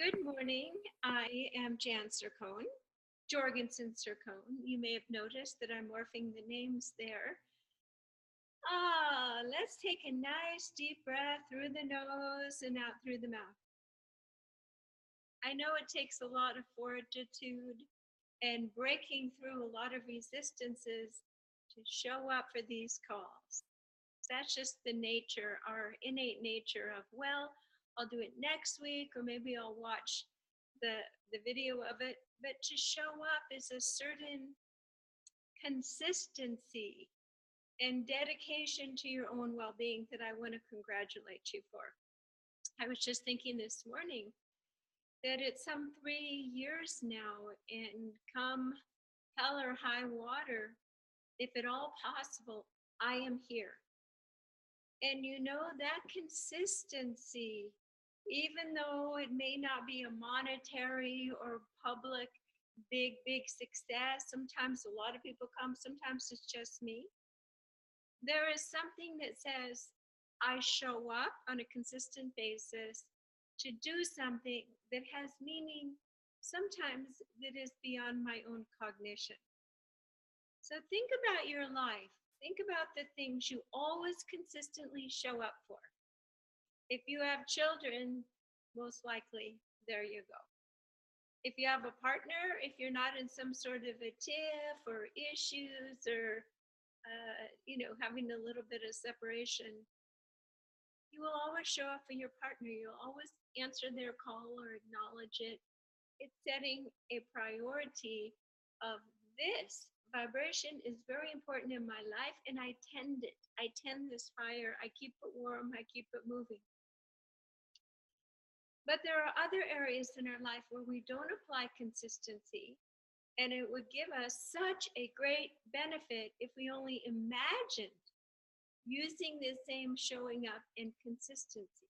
Good morning. I am Jan Sircone, Jorgensen Sircone. You may have noticed that I'm morphing the names there. Let's take a nice deep breath through the nose and out through the mouth. I know it takes a lot of fortitude and breaking through a lot of resistances to show up for these calls. That's just the nature, our innate nature of, well, I'll do it next week, or maybe I'll watch the video of it. But to show up is a certain consistency and dedication to your own well-being that I want to congratulate you for. I was just thinking this morning that it's some 3 years now, and come hell or high water, if at all possible, I am here. And you know, that consistency, even though it may not be a monetary or public big success, sometimes a lot of people come, sometimes it's just me. There is something that says I show up on a consistent basis to do something that has meaning, sometimes that is beyond my own cognition. So think about your life. Think about the things you always consistently show up for. If you have children, most likely, there you go. If you have a partner, if you're not in some sort of a tiff or issues or, having a little bit of separation, you will always show up for your partner. You'll always answer their call or acknowledge it. It's setting a priority of this vibration is very important in my life, and I tend it. I tend this fire. I keep it warm. I keep it moving. But there are other areas in our life where we don't apply consistency, and it would give us such a great benefit if we only imagined using the same showing up and consistency.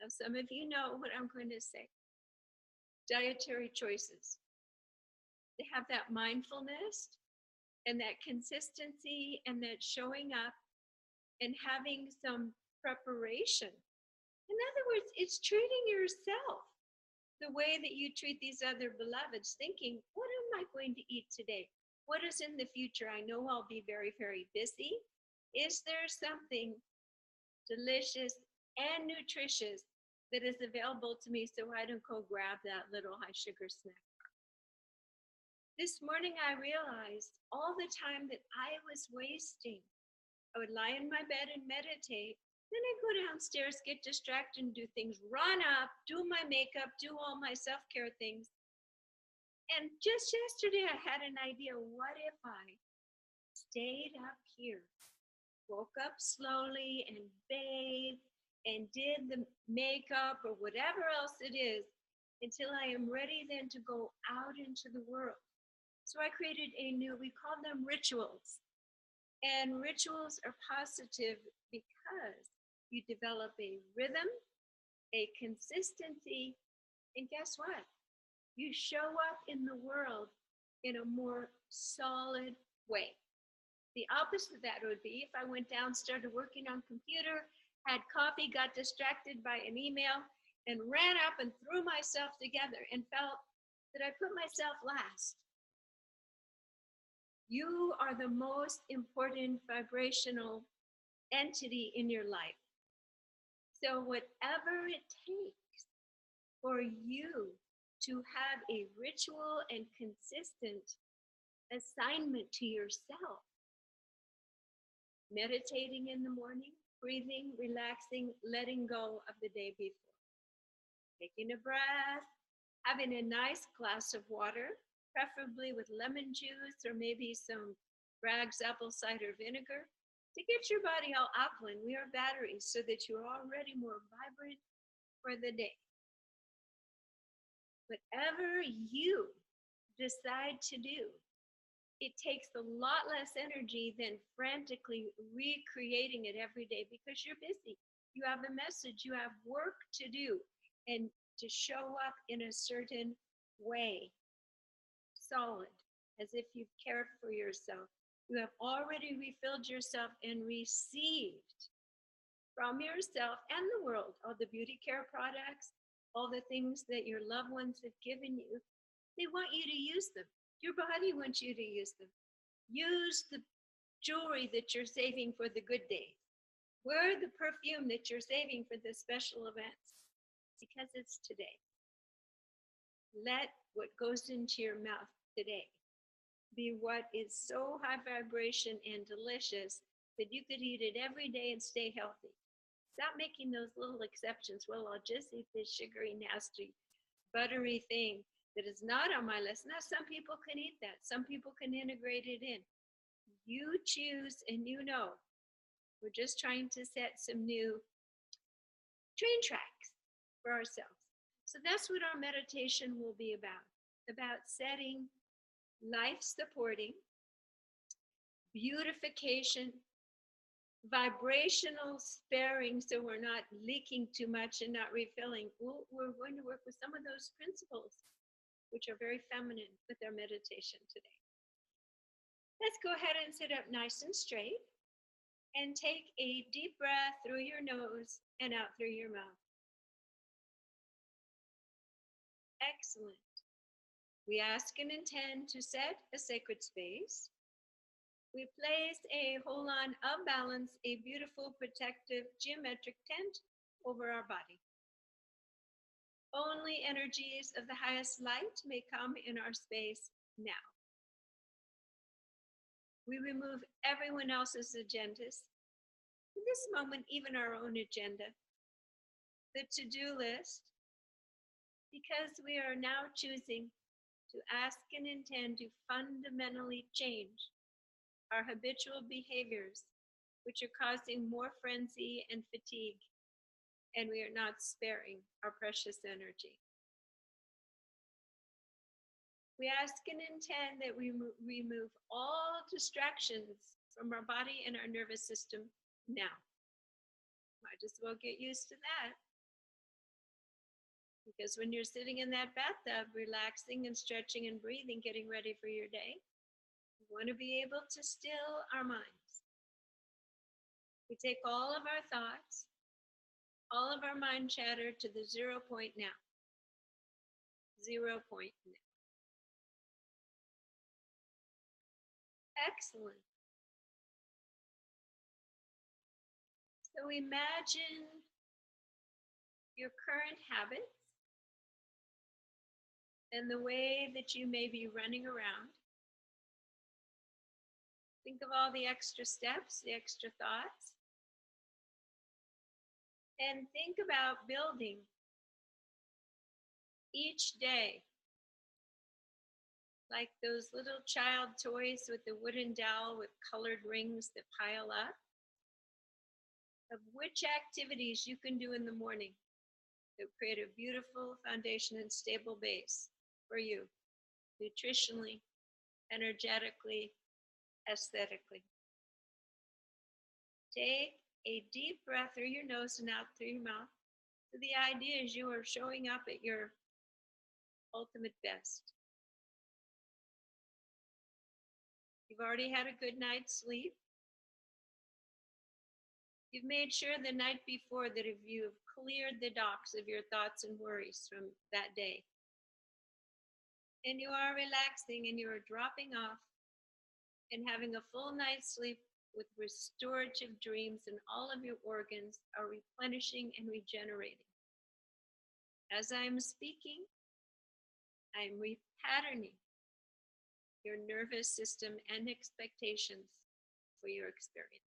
Now, some of you know what I'm going to say. Dietary choices. They have that mindfulness and that consistency and that showing up and having some preparation. In other words, it's treating yourself the way that you treat these other beloveds, thinking, what am I going to eat today? What is in the future? I know I'll be very, very busy. Is there something delicious and nutritious that is available to me so I don't go grab that little high sugar snack bar? This morning I realized all the time that I was wasting. I would lie in my bed and meditate. Then I'd go downstairs, get distracted and do things, run up, do my makeup, do all my self-care things. And just yesterday I had an idea, what if I stayed up here, woke up slowly and bathed and did the makeup or whatever else it is until I am ready then to go out into the world. So I created we call them rituals. And rituals are positive because you develop a rhythm, a consistency, and guess what? You show up in the world in a more solid way. The opposite of that would be if I went down, started working on computer, had coffee, got distracted by an email, and ran up and threw myself together and felt that I put myself last. You are the most important vibrational entity in your life. So whatever it takes for you to have a ritual and consistent assignment to yourself, meditating in the morning, breathing, relaxing, letting go of the day before, taking a breath, having a nice glass of water, preferably with lemon juice or maybe some Bragg's apple cider vinegar, to get your body all alkaline. We are batteries so that you're already more vibrant for the day. Whatever you decide to do, it takes a lot less energy than frantically recreating it every day because you're busy. You have a message, you have work to do, and to show up in a certain way, solid, as if you've cared for yourself. You have already refilled yourself and received from yourself and the world all the beauty care products, all the things that your loved ones have given you, they want you to use them. Your body wants you to use them. Use the jewelry that you're saving for the good days. Wear the perfume that you're saving for the special events because it's today. Let what goes into your mouth today be what is so high vibration and delicious that you could eat it every day and stay healthy. Stop making those little exceptions. Well, I'll just eat this sugary, nasty, buttery thing that is not on my list. Now, some people can eat that. Some people can integrate it in. You choose and you know. We're just trying to set some new train tracks for ourselves. So that's what our meditation will be about setting life supporting, beautification, vibrational sparing so we're not leaking too much and not refilling. We're going to work with some of those principles, which are very feminine, with our meditation today. Let's go ahead and sit up nice and straight and take a deep breath through your nose and out through your mouth. Excellent. We ask and intend to set a sacred space. We place a whole on of balance, a beautiful protective geometric tent over our body. Only energies of the highest light may come in our space now. We remove everyone else's agendas. In this moment, even our own agenda, the to-do list, because we are now choosing to ask and intend to fundamentally change our habitual behaviors, which are causing more frenzy and fatigue, and we are not sparing our precious energy. We ask and intend that we remove all distractions from our body and our nervous system now. Might as well get used to that. Because when you're sitting in that bathtub, relaxing and stretching and breathing, getting ready for your day, we want to be able to still our minds. We take all of our thoughts, all of our mind chatter to the 0 point now. 0 point now. Excellent. So imagine your current habits and the way that you may be running around. Think of all the extra steps, the extra thoughts. And think about building each day like those little child toys with the wooden dowel with colored rings that pile up, of which activities you can do in the morning that create a beautiful foundation and stable base for you, nutritionally, energetically, aesthetically. Take a deep breath through your nose and out through your mouth. So the idea is you are showing up at your ultimate best. You've already had a good night's sleep. You've made sure the night before that if you have cleared the docks of your thoughts and worries from that day, and you are relaxing and you are dropping off and having a full night's sleep with restorative dreams, and all of your organs are replenishing and regenerating. As I'm speaking, I'm repatterning your nervous system and expectations for your experience.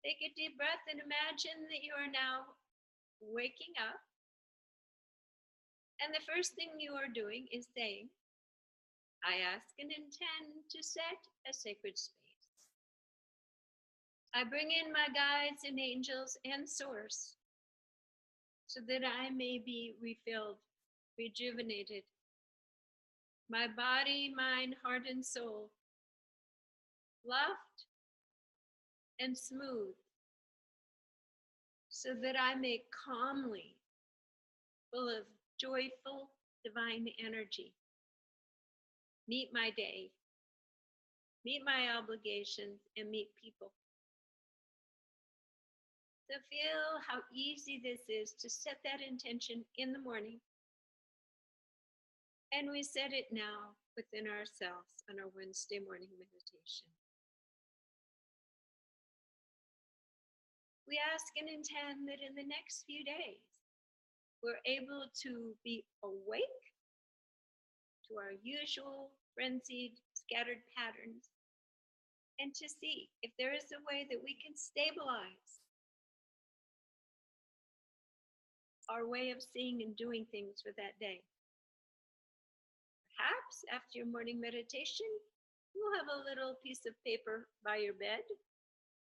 Take a deep breath and imagine that you are now waking up. And the first thing you are doing is saying, I ask and intend to set a sacred space. I bring in my guides and angels and source so that I may be refilled, rejuvenated. My body, mind, heart, and soul, loved and smooth, so that I may calmly, full of joyful divine energy, meet my day, meet my obligations, and meet people. So feel how easy this is to set that intention in the morning. And we set it now within ourselves on our Wednesday morning meditation. We ask and intend that in the next few days, we're able to be awake to our usual frenzied, scattered patterns, and to see if there is a way that we can stabilize our way of seeing and doing things for that day. Perhaps after your morning meditation, you'll have a little piece of paper by your bed.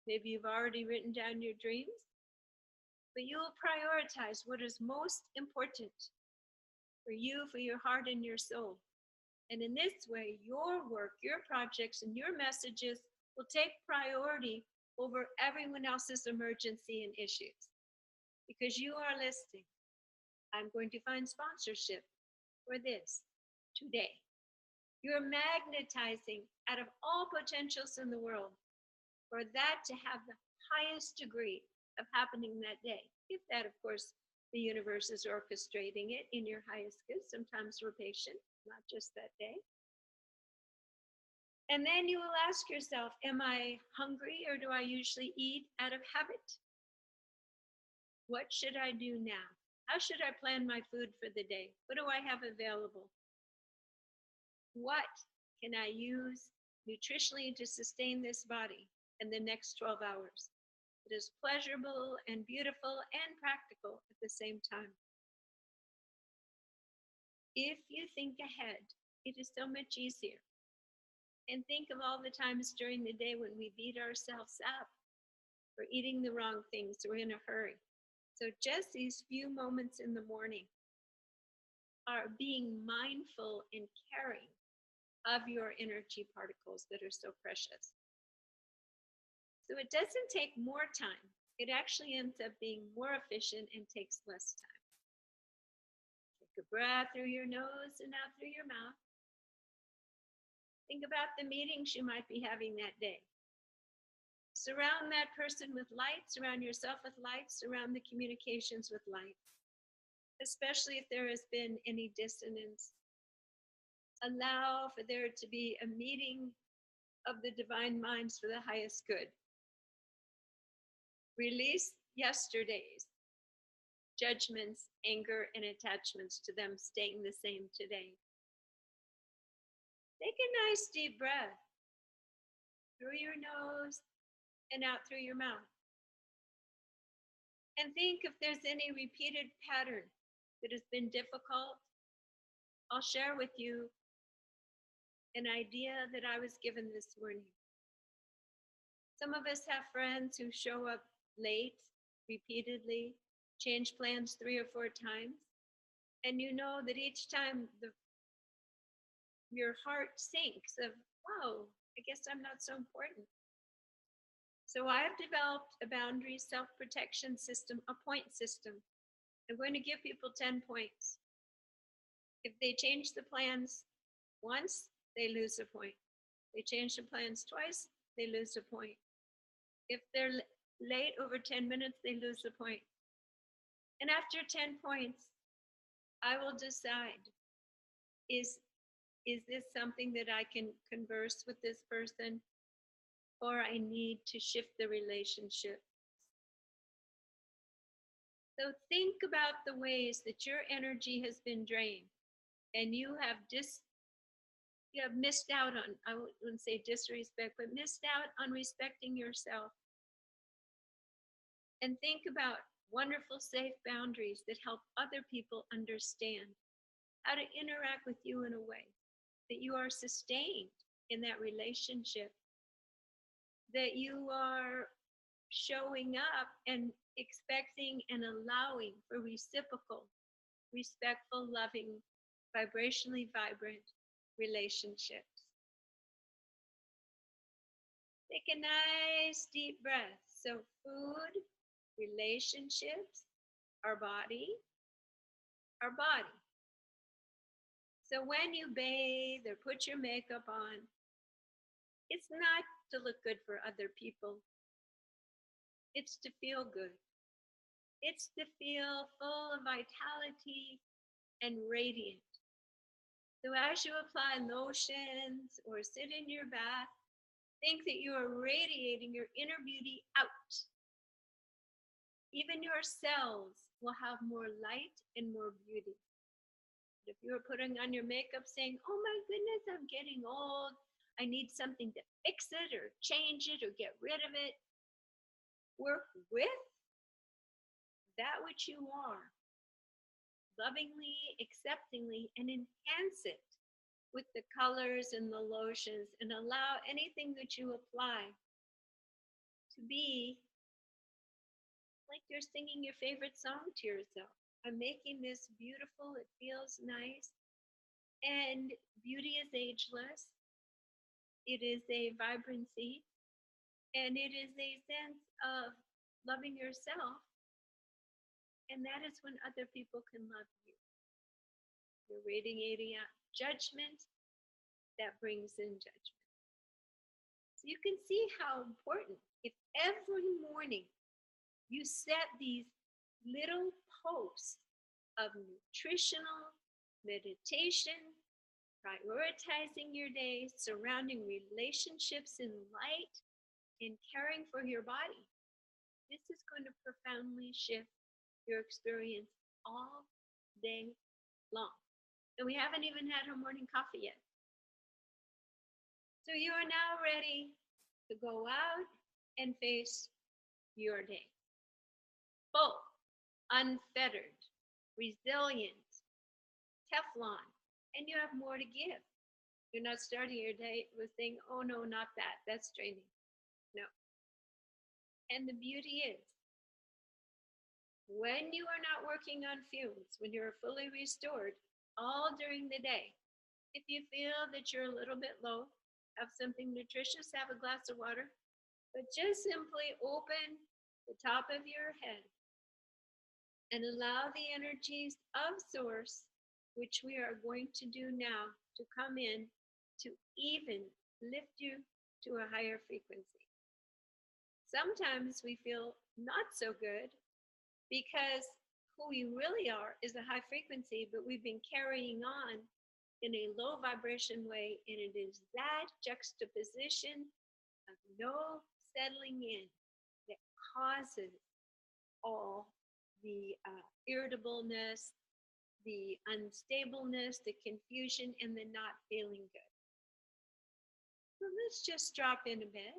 Maybe you've already written down your dreams, but you will prioritize what is most important for you, for your heart and your soul. And in this way, your work, your projects, and your messages will take priority over everyone else's emergency and issues. Because you are listening. I'm going to find sponsorship for this today. You're magnetizing out of all potentials in the world for that to have the highest degree of happening that day. If that, of course, the universe is orchestrating it in your highest good. Sometimes we're patient, not just that day. And then you will ask yourself, am I hungry or do I usually eat out of habit? What should I do now? How should I plan my food for the day? What do I have available? What can I use nutritionally to sustain this body in the next 12 hours? It is pleasurable and beautiful and practical at the same time. If you think ahead, it is so much easier. And think of all the times during the day when we beat ourselves up for eating the wrong things, we're in a hurry. So just these few moments in the morning are being mindful and caring of your energy particles that are so precious. So it doesn't take more time. It actually ends up being more efficient and takes less time. Take a breath through your nose and out through your mouth. Think about the meetings you might be having that day. Surround that person with light, surround yourself with light, surround the communications with light, especially if there has been any dissonance. Allow for there to be a meeting of the divine minds for the highest good. Release yesterday's judgments, anger, and attachments to them staying the same today. Take a nice deep breath through your nose and out through your mouth. And think if there's any repeated pattern that has been difficult. I'll share with you an idea that I was given this morning. Some of us have friends who show up late, repeatedly, change plans 3 or 4 times. And you know that each time your heart sinks of, wow, I guess I'm not so important. So I've developed a boundary self-protection system, a point system. I'm going to give people 10 points. If they change the plans once, they lose a point. They change the plans twice, they lose a point. If they're late over 10 minutes, they lose a point. And after 10 points, I will decide, is this something that I can converse with this person, or I need to shift the relationship? So think about the ways that your energy has been drained and you have missed out on, I wouldn't say disrespect, but missed out on respecting yourself. And think about wonderful, safe boundaries that help other people understand how to interact with you in a way that you are sustained in that relationship, that you are showing up and expecting and allowing for reciprocal, respectful, loving, vibrationally vibrant relationships. Take a nice deep breath. So food, relationships, our body. So when you bathe or put your makeup on, it's not to look good for other people. It's to feel good. It's to feel full of vitality and radiant. So as you apply lotions or sit in your bath, think that you are radiating your inner beauty out. Even your cells will have more light and more beauty. If you are putting on your makeup saying, oh my goodness, I'm getting old, I need something to fix it or change it or get rid of it, work with that which you are, lovingly, acceptingly, and enhance it with the colors and the lotions, and allow anything that you apply to be like you're singing your favorite song to yourself. I'm making this beautiful, it feels nice, and beauty is ageless. It is a vibrancy, and it is a sense of loving yourself, and that is when other people can love you. You're radiating out judgment, that brings in judgment. So you can see how important, if every morning you set these little posts of nutritional meditation, prioritizing your day, surrounding relationships in light, and caring for your body. This is going to profoundly shift your experience all day long. And we haven't even had our morning coffee yet. So you are now ready to go out and face your day. Full, unfettered, resilient, Teflon, and you have more to give. You're not starting your day with saying, oh no, not that. That's draining. No. And the beauty is, when you are not working on fumes, when you're fully restored all during the day, if you feel that you're a little bit low, have something nutritious, have a glass of water, but just simply open the top of your head and allow the energies of Source, which we are going to do now, to come in to even lift you to a higher frequency. Sometimes we feel not so good because who we really are is a high frequency, but we've been carrying on in a low vibration way, and it is that juxtaposition of no settling in that causes all the irritableness, the unstableness, the confusion, and the not feeling good. So let's just drop in a bit.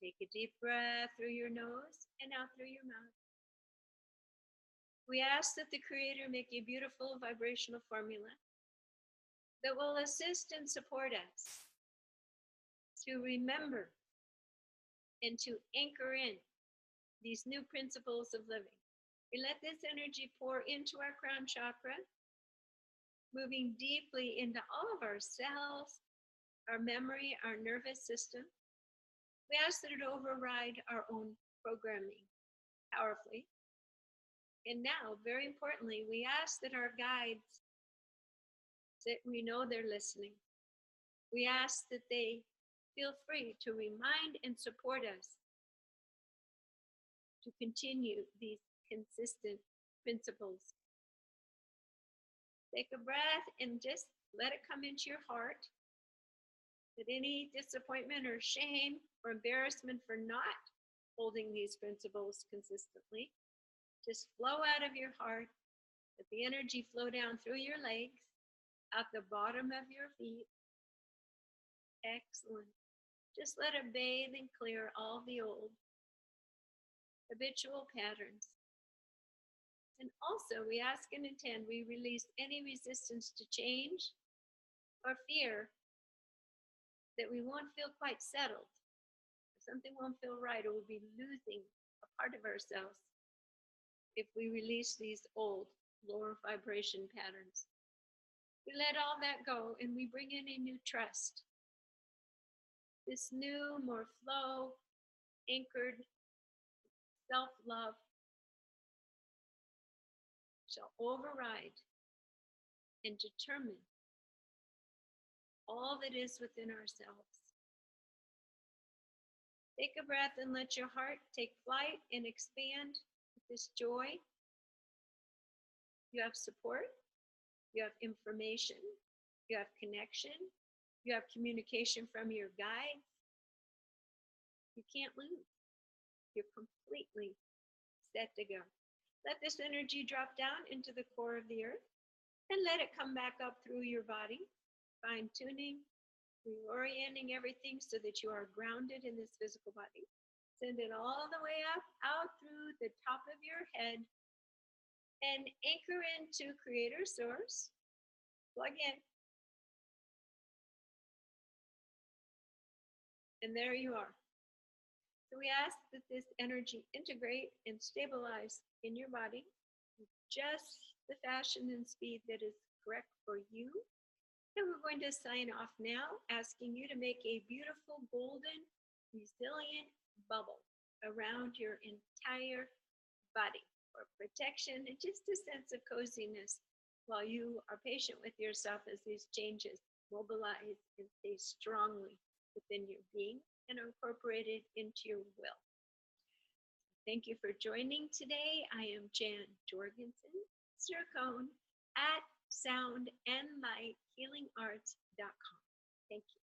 Take a deep breath through your nose and out through your mouth. We ask that the Creator make a beautiful vibrational formula that will assist and support us to remember and to anchor in these new principles of living. We let this energy pour into our crown chakra, moving deeply into all of our cells, our memory, our nervous system. We ask that it override our own programming powerfully. And now, very importantly, we ask that our guides, that we know they're listening. We ask that they feel free to remind and support us to continue these consistent principles. Take a breath and just let it come into your heart. That any disappointment or shame or embarrassment for not holding these principles consistently, just flow out of your heart. Let the energy flow down through your legs, out the bottom of your feet. Excellent. Just let it bathe and clear all the old habitual patterns. And also, we ask and intend, we release any resistance to change or fear that we won't feel quite settled. Something won't feel right, or we'll be losing a part of ourselves if we release these old lower vibration patterns. We let all that go and we bring in a new trust. This new, more flow, anchored self-love shall override and determine all that is within ourselves. Take a breath and let your heart take flight and expand this joy. You have support, you have information, you have connection, you have communication from your guides. You can't lose. You're completely set to go. Let this energy drop down into the core of the earth and let it come back up through your body, fine tuning, reorienting everything so that you are grounded in this physical body. Send it all the way up, out through the top of your head, and anchor into Creator Source. Plug in. And there you are. So we ask that this energy integrate and stabilize in your body, just the fashion and speed that is correct for you. And we're going to sign off now, asking you to make a beautiful, golden, resilient bubble around your entire body for protection and just a sense of coziness while you are patient with yourself as these changes mobilize and stay strongly within your being and are incorporated into your will. Thank you for joining today. I am Jan Jorgensen, Zircone at soundandlighthealingarts.com. Thank you.